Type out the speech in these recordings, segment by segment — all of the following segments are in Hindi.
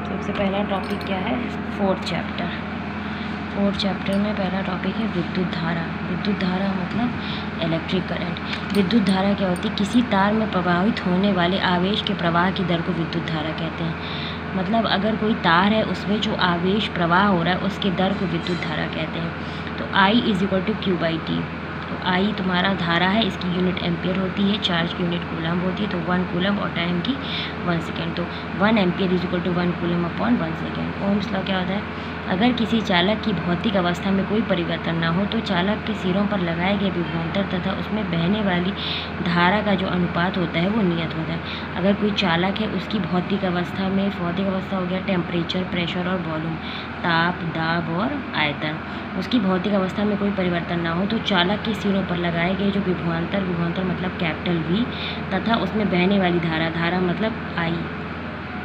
सबसे पहला टॉपिक क्या है, फोर्थ चैप्टर में पहला टॉपिक है विद्युत धारा। विद्युत धारा मतलब इलेक्ट्रिक करंट। विद्युत धारा क्या होती है, किसी तार में प्रवाहित होने वाले आवेश के प्रवाह की दर को विद्युत धारा कहते हैं। मतलब अगर कोई तार है उसमें जो आवेश प्रवाह हो रहा है उसके दर को विद्युत धारा कहते हैं। तो I = Q/T। तो I तुम्हारा धारा है, इसकी यूनिट एम्पियर होती है, चार्ज की यूनिट कूलम्ब होती है, तो 1 कूलम्ब और टाइम की 1 सेकेंड। तो 1 एम्पियर = 1 कूलम्ब/1 सेकेंड। ओम्स लॉ क्या होता है, अगर किसी चालक की भौतिक अवस्था में कोई परिवर्तन ना हो तो चालक के सिरों पर लगाए गए विभवांतर तथा उसमें बहने वाली धारा का जो अनुपात होता है वो नियत होता है। अगर कोई चालक है, उसकी भौतिक अवस्था हो गया टेम्परेचर, प्रेशर और वॉल्यूम, ताप, दाब और आयतन। उसकी भौतिक अवस्था में कोई परिवर्तन ना हो तो चालक के सिरों पर लगाए गए जो विभवांतर मतलब कैपिटल V तथा उसमें बहने वाली धारा मतलब I,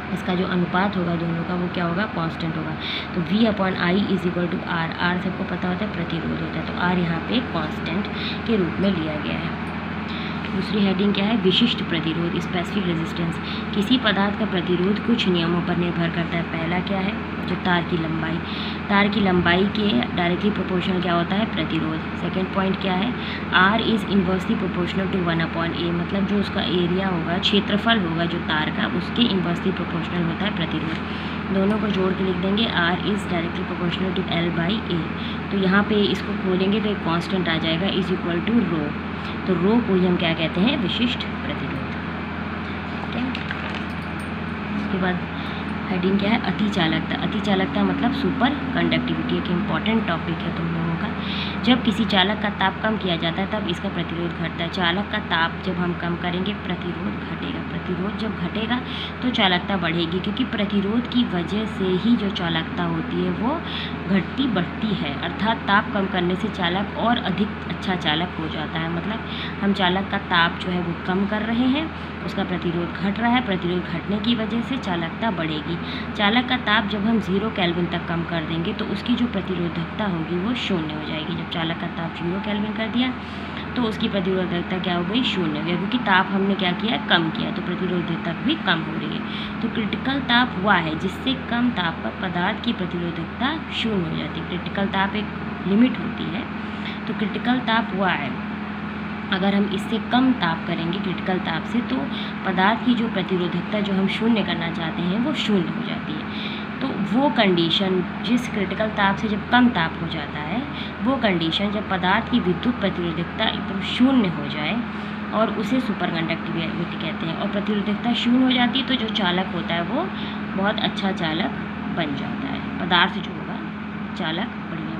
इसका जो अनुपात होगा दोनों का वो क्या होगा, कांस्टेंट होगा। तो V/I = R। R सबको पता होता है प्रतिरोध होता है, तो R यहाँ पे कांस्टेंट के रूप में लिया गया है। दूसरी हेडिंग क्या है, विशिष्ट प्रतिरोध, स्पेसिफिक रेजिस्टेंस। किसी पदार्थ का प्रतिरोध कुछ नियमों पर निर्भर करता है। पहला क्या है, जो तार की लंबाई। तार की लंबाई के डायरेक्टली प्रोपोर्शनल क्या होता है, प्रतिरोध। सेकेंड पॉइंट क्या है, R is inversely proportional to 1/A। मतलब जो उसका एरिया होगा, क्षेत्रफल होगा जो तार का, उसके इन्वर्सली प्रोपोर्शनल होता है प्रतिरोध। दोनों को जोड़ के लिख देंगे, R is directly proportional to L/A। तो यहाँ पे इसको खोलेंगे तो एक कांस्टेंट आ जाएगा = रो। तो रो को ही हम क्या कहते हैं, विशिष्ट प्रतिरोध। ठीक है। उसके बाद हेडिंग क्या है, अतिचालकता। अतिचालकता मतलब सुपर कंडक्टिविटी, एक इम्पॉर्टेंट टॉपिक है तुम लोगों का। जब किसी चालक का ताप कम किया जाता है तब इसका प्रतिरोध घटता है। चालक का ताप जब हम कम करेंगे प्रतिरोध घटेगा। प्रतिरोध जब घटेगा तो चालकता बढ़ेगी, क्योंकि प्रतिरोध की वजह से ही जो चालकता होती है वो घटती बढ़ती है। अर्थात ताप कम करने से चालक और अधिक अच्छा चालक हो जाता है। मतलब हम चालक का ताप जो है वो कम कर रहे हैं, उसका प्रतिरोध घट रहा है, प्रतिरोध घटने की वजह से चालकता बढ़ेगी। चालक का ताप जब हम 0 केल्विन तक कम कर देंगे तो उसकी जो प्रतिरोधकता होगी वो शून्य हो जाएगी। जब चालक का ताप 0 केल्विन कर दिया तो उसकी प्रतिरोधकता क्या हो गई, शून्य हो गया, क्योंकि ताप हमने क्या किया, कम किया, तो प्रतिरोधकता भी कम हो रही है। तो क्रिटिकल ताप वह है जिससे कम ताप पर पदार्थ की प्रतिरोधकता शून्य हो जाती है। क्रिटिकल ताप एक लिमिट होती है, तो क्रिटिकल ताप वह है अगर हम इससे कम ताप करेंगे क्रिटिकल ताप से तो पदार्थ की जो प्रतिरोधकता जो हम शून्य करना चाहते हैं वो शून्य हो जाती है। तो वो कंडीशन जिस क्रिटिकल ताप से जब कम ताप हो जाता है, वो कंडीशन जब पदार्थ की विद्युत प्रतिरोधकता एकदम शून्य हो जाए और उसे सुपर कंडक्टिविटी कहते हैं। और प्रतिरोधकता शून्य हो जाती है तो जो चालक होता है वो बहुत अच्छा चालक बन जाता है, पदार्थ जो होगा चालक बढ़िया